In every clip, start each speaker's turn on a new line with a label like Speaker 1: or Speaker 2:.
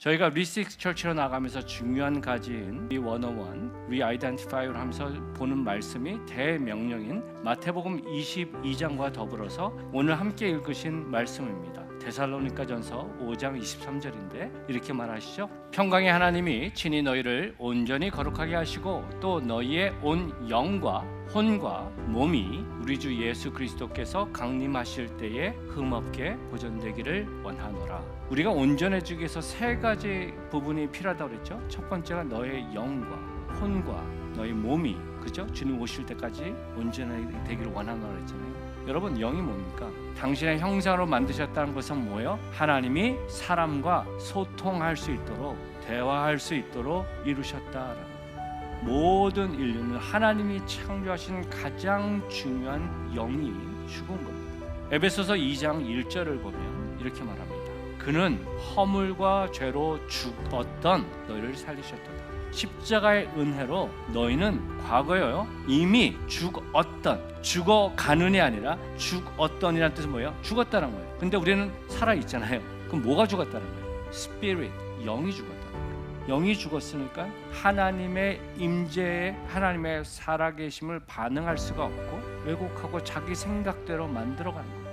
Speaker 1: 저희가 리식스 처치로 나가면서 중요한 가지인 리101, 리아이덴티파이를 하면서 보는 말씀이 대명령인 마태복음 22장과 더불어서 오늘 함께 읽으신 말씀입니다. 데살로니가전서 5장 23절인데 이렇게 말하시죠. 평강의 하나님이 친히 너희를 온전히 거룩하게 하시고 또 너희의 온 영과 혼과 몸이 우리 주 예수 그리스도께서 강림하실 때에 흠없게 보존되기를 원하노라. 우리가 온전해지기 위해서 세 가지 부분이 필요하다고 그랬죠. 첫 번째가 너의 영과 혼과 너의 몸이, 그죠? 주님 오실 때까지 온전하게 원하노라 그랬잖아요. 여러분, 영이 뭡니까? 당신의 형상으로 만드셨다는 것은 뭐예요? 하나님이 사람과 소통할 수 있도록, 대화할 수 있도록 이루셨다라는 거예요. 모든 인류는 하나님이 창조하신 가장 중요한 영이 죽은 겁니다. 에베소서 2장 1절을 보면 이렇게 말합니다. 그는 허물과 죄로 죽었던 너희를 살리셨도다. 십자가의 은혜로 너희는 과거에요 이미 죽어가는이 아니라 죽었던이라는 뜻은 뭐예요? 죽었다는 거예요. 근데 우리는 살아있잖아요. 그럼 뭐가 죽었다는 거예요? 스피릿, 영이 죽었다는 거예요. 영이 죽었으니까 하나님의 임재에, 하나님의 살아계심을 반응할 수가 없고 왜곡하고 자기 생각대로 만들어가는 거예요.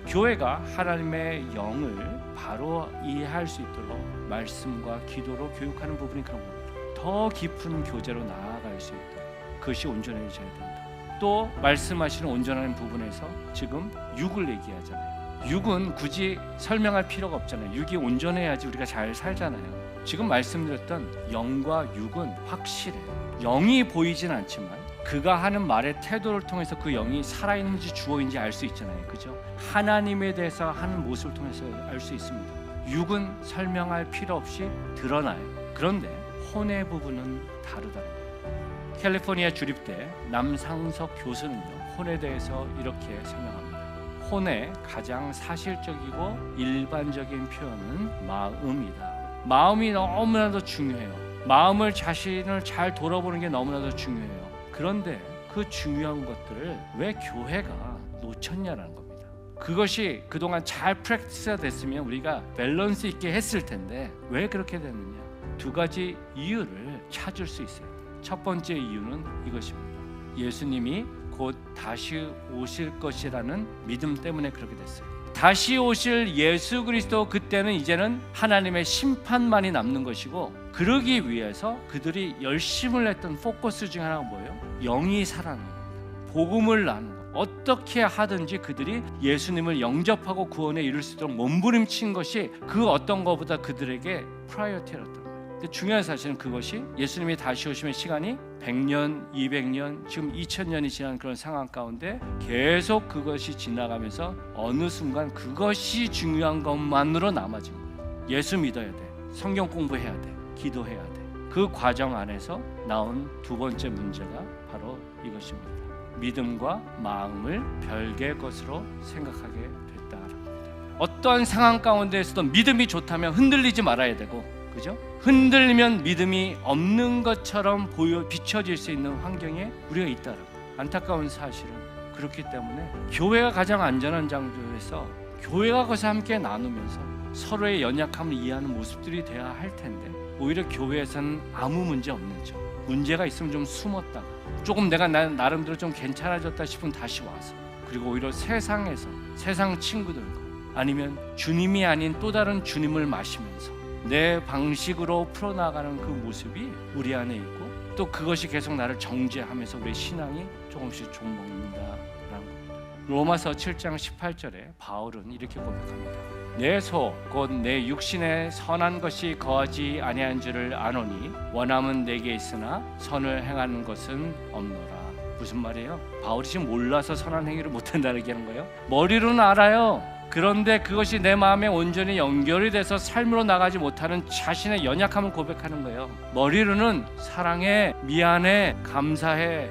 Speaker 1: 교회가 하나님의 영을 바로 이해할 수 있도록 말씀과 기도로 교육하는 부분이 그런 겁니다. 더 깊은 교제로 나아갈 수 있도록 그것이 온전해져야 된다. 또 말씀하시는 온전한 부분에서 지금 육을 얘기하잖아요. 육은 굳이 설명할 필요가 없잖아요. 육이 온전해야지 우리가 잘 살잖아요. 지금 말씀드렸던 영과 육은 확실해요. 영이 보이진 않지만 그가 하는 말의 태도를 통해서 그 영이 살아있는지 죽어있는지 알 수 있잖아요. 그죠? 하나님에 대해서 하는 모습을 통해서 알 수 있습니다. 육은 설명할 필요 없이 드러나요. 그런데 혼의 부분은 다르다는 거예요. 캘리포니아 주립대 남상석 교수는요, 혼에 대해서 이렇게 설명합니다. 혼의 가장 사실적이고 일반적인 표현은 마음이다. 마음이 너무나도 중요해요. 마음을, 자신을 잘 돌아보는 게 너무나도 중요해요. 그런데 그 중요한 것들을 왜 교회가 놓쳤냐라는 겁니다. 그것이 그동안 잘 프랙티스가 됐으면 우리가 밸런스 있게 했을 텐데 왜 그렇게 됐느냐? 두 가지 이유를 찾을 수 있어요. 첫 번째 이유는 이것입니다. 예수님이 곧 다시 오실 것이라는 믿음 때문에 그렇게 됐어요. 다시 오실 예수 그리스도, 그때는 이제는 하나님의 심판만이 남는 것이고, 그러기 위해서 그들이 열심을 했던 포커스 중 하나가 뭐예요? 영이 살아나는 겁니다. 복음을 나누는 것. 어떻게 하든지 그들이 예수님을 영접하고 구원에 이룰 수 있도록 몸부림친 것이 그 어떤 것보다 그들에게 프라이어티였던 거예요. 근데 중요한 사실은 그것이 예수님이 다시 오시면 시간이 100년, 200년, 지금 2000년이 지난 그런 상황 가운데 계속 그것이 지나가면서 어느 순간 그것이 중요한 것만으로 남아진 거예요. 예수 믿어야 돼, 성경 공부해야 돼, 기도해야 돼. 그 과정 안에서 나온 두 번째 문제가 바로 이것입니다. 믿음과 마음을 별개의 것으로 생각하게 됐다라는 겁니다. 어떠한 상황 가운데에서도 믿음이 좋다면 흔들리지 말아야 되고, 그죠? 흔들리면 믿음이 없는 것처럼 비춰질 수 있는 환경에 우리가 있다라고. 안타까운 사실은 그렇기 때문에 교회가 가장 안전한 장소에서 교회가 거기서 함께 나누면서 서로의 연약함을 이해하는 모습들이 돼야 할 텐데, 오히려 교회에서는 아무 문제 없는 척, 문제가 있으면 좀 숨었다가 조금 내가 나름대로 좀 괜찮아졌다 싶으면 다시 와서, 그리고 오히려 세상에서 세상 친구들과 아니면 주님이 아닌 또 다른 주님을 마시면서 내 방식으로 풀어나가는 그 모습이 우리 안에 있고, 또 그것이 계속 나를 정죄하면서 우리의 신앙이 조금씩 좀먹는다라는 겁니다. 로마서 7장 18절에 바울은 이렇게 고백합니다. 내 소 곧 내 육신에 선한 것이 거하지 아니한 줄을 아노니 원함은 내게 있으나 선을 행하는 것은 없노라. 무슨 말이에요? 바울이 지금 몰라서 선한 행위를 못한다는 얘기하는 거예요? 머리로는 알아요. 그런데 그것이 내 마음에 온전히 연결이 돼서 삶으로 나가지 못하는 자신의 연약함을 고백하는 거예요. 머리로는 사랑해, 미안해, 감사해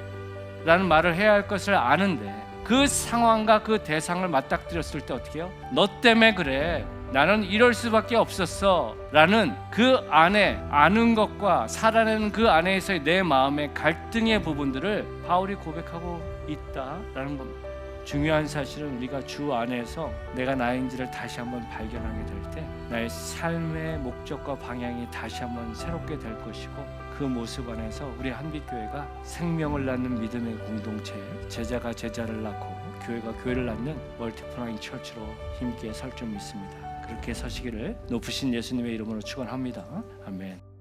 Speaker 1: 라는 말을 해야 할 것을 아는데, 그 상황과 그 대상을 맞닥뜨렸을 때 어떻게 해요? 너 때문에 그래, 나는 이럴 수밖에 없었어 라는 그 안에 아는 것과 살아내는 그 안에서의 내 마음의 갈등의 부분들을 바울이 고백하고 있다라는 겁니다. 중요한 사실은 우리가 주 안에서 내가 나인지를 다시 한번 발견하게 될 때 나의 삶의 목적과 방향이 다시 한번 새롭게 될 것이고, 그 모습 안에서 우리 한빛교회가 생명을 낳는 믿음의 공동체, 제자가 제자를 낳고 교회가 교회를 낳는 멀티플라잉 처치로 힘있게 설 줄 믿습니다. 그렇게 서시기를 높으신 예수님의 이름으로 축원합니다. 아멘.